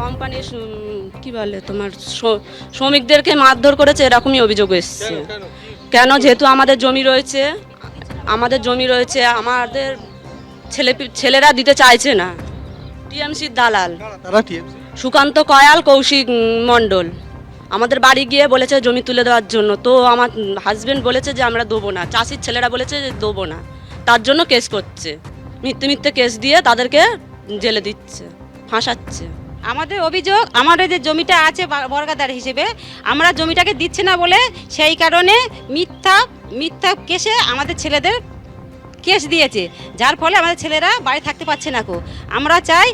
কোম্পানির কি বলে তোমার শ্রমিকদেরকে মারধর করেছে, এরকমই অভিযোগ এসছে। কেন? যেহেতু আমাদের জমি রয়েছে, আমাদের ছেলেরা দিতে চাইছে না। টিএমসির দালাল সুকান্ত কয়াল, কৌশিক মণ্ডল আমাদের বাড়ি গিয়ে বলেছে জমি তুলে দেওয়ার জন্য। তো আমার হাজবেন্ড বলেছে যে আমরা দেবো না, চাষির ছেলেরা বলেছে যে দেবো না, তার জন্য কেস করছে। মিথ্যে কেস দিয়ে তাদেরকে জেলে দিচ্ছে, ফাঁসাচ্ছে। আমাদের অভিযোগ, আমাদের যে জমিটা আছে বর্গাদার হিসেবে, আমরা জমিটাকে দিচ্ছে না বলে সেই কারণে মিথ্যা কেসে আমাদের ছেলেদের কেস দিয়েছে, যার ফলে আমাদের ছেলেরা বাড়ি থাকতে পারছে না। আমরা চাই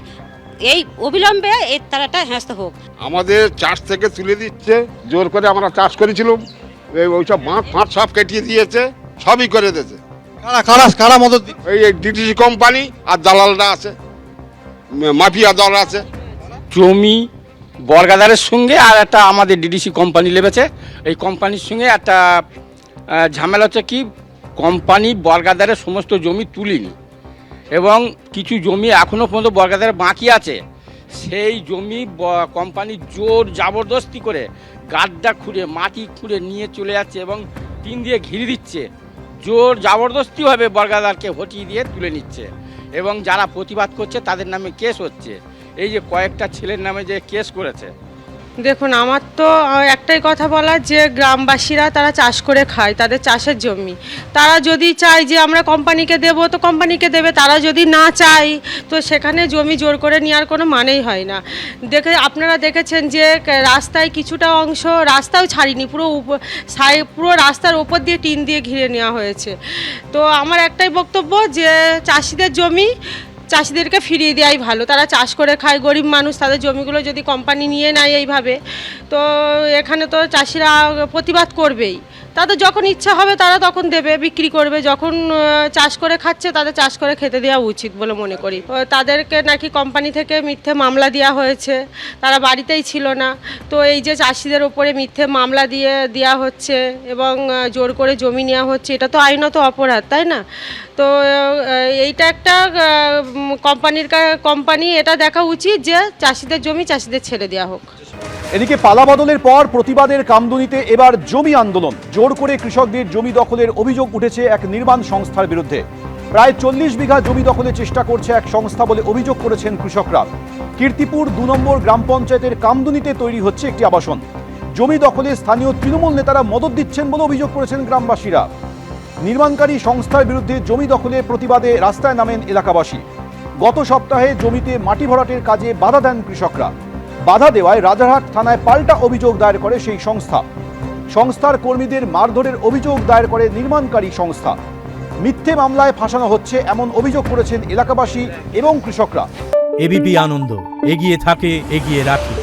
এই অবিলম্বে এই তারাটা হেস্ত হোক। আমাদের চাষ থেকে তুলে দিচ্ছে, জোর করে আমরা চাষ করেছিলাম, ওইসব ফাঁস সব কেটিয়ে দিয়েছে, সবই করে দিয়েছে। কারা মদত? এই ডিটিসি কোম্পানি আর দালালরা আছে, মাফিয়া দল আছে। জমি বর্গাদারের সঙ্গে আর একটা আমাদের ডিডিসি কোম্পানি লেগেছে। এই কোম্পানির সঙ্গে একটা ঝামেলা হচ্ছে কি, কোম্পানি বর্গাদারের সমস্ত জমি তুলিনি এবং কিছু জমি এখনও পর্যন্ত বর্গাদারে বাকি আছে। সেই জমি কোম্পানি জোর জবরদস্তি করে গাড্ডা খুঁড়ে মাটি খুঁড়ে নিয়ে চলে যাচ্ছে এবং টিন দিয়ে ঘিরে দিচ্ছে। জোর জবরদস্তিভাবে বর্গাদারকে হটিয়ে দিয়ে তুলে নিচ্ছে এবং যারা প্রতিবাদ করছে তাদের নামে কেস হচ্ছে। এই যে কয়েকটা ছেলের নামে যে কেস করেছে। দেখুন, আমার তো একটাই কথা বলার, যে গ্রামবাসীরা তারা চাষ করে খায়, তাদের চাষের জমি। তারা যদি চায় যে আমরা কোম্পানিকে দেবো তো কোম্পানিকে দেবে, তারা যদি না চায় তো সেখানে জমি জোর করে নেওয়ার কোনো মানেই হয় না। আপনারা দেখেছেন যে রাস্তায় কিছুটা অংশ রাস্তাও ছাড়িনি, পুরো রাস্তার ওপর দিয়ে টিন দিয়ে ঘিরে নেওয়া হয়েছে। তো আমার একটাই বক্তব্য যে চাষিদের জমি চাষিদেরকে ফিরিয়ে দেওয়াই ভালো। তারা চাষ করে খায়, গরিব মানুষ, তাদের জমিগুলো যদি কোম্পানি নিয়ে নেয় এইভাবে, তো এখানে তো চাষিরা প্রতিবাদ করবেই। তাদের যখন ইচ্ছা হবে তারা তখন দেবে, বিক্রি করবে। যখন চাষ করে খাচ্ছে তাদের চাষ করে খেতে দেওয়া উচিত বলে মনে করি। তাদেরকে নাকি কোম্পানি থেকে মিথ্যে মামলা দেওয়া হয়েছে, তারা বাড়িতেই ছিল না। তো এই যে চাষিদের ওপরে মিথ্যে মামলা দেওয়া হচ্ছে এবং জোর করে জমি নেওয়া হচ্ছে, এটা তো আইনত অপরাধ, তাই না? তো এইটা একটা কোম্পানি এটা দেখা উচিত যে চাষিদের জমি চাষিদের ছেড়ে দেওয়া হোক। এদিকে পালা বদলের পর প্রতিবাদের কামদুনিতে এবার জমি আন্দোলন। জোর করে কৃষকদের জমি দখলের অভিযোগ উঠেছে এক নির্মাণ সংস্থার বিরুদ্ধে। প্রায় 40 বিঘা জমি দখলের চেষ্টা করছে এক সংস্থা বলে অভিযোগ করেছেন কৃষকরা। কীর্তিপুর 2 নম্বর গ্রাম পঞ্চায়েতের কামদুনিতে তৈরি হচ্ছে একটি আবাসন। জমি দখলে স্থানীয় তৃণমূল নেতারা মদত দিচ্ছেন বলে অভিযোগ করেছেন গ্রামবাসীরা। নির্মাণকারী সংস্থার বিরুদ্ধে জমি দখলের প্রতিবাদে রাস্তায় নামেন এলাকাবাসী। গত সপ্তাহে জমিতে মাটি ভরাটের কাজে বাধা দেন কৃষকরা। বাধা দেওয়ায় রাজারহাট থানায় পাল্টা অভিযোগ দায়ের করে সেই সংস্থার কর্মীদের মারধরের অভিযোগ দায়ের করে নির্মাণকারী সংস্থা। মিথ্যে মামলায় ফাঁসানো হচ্ছে এমন অভিযোগ করেছেন এলাকাবাসী এবং কৃষকরা। এবিপি আনন্দ, এগিয়ে থাকে, এগিয়ে রাখে।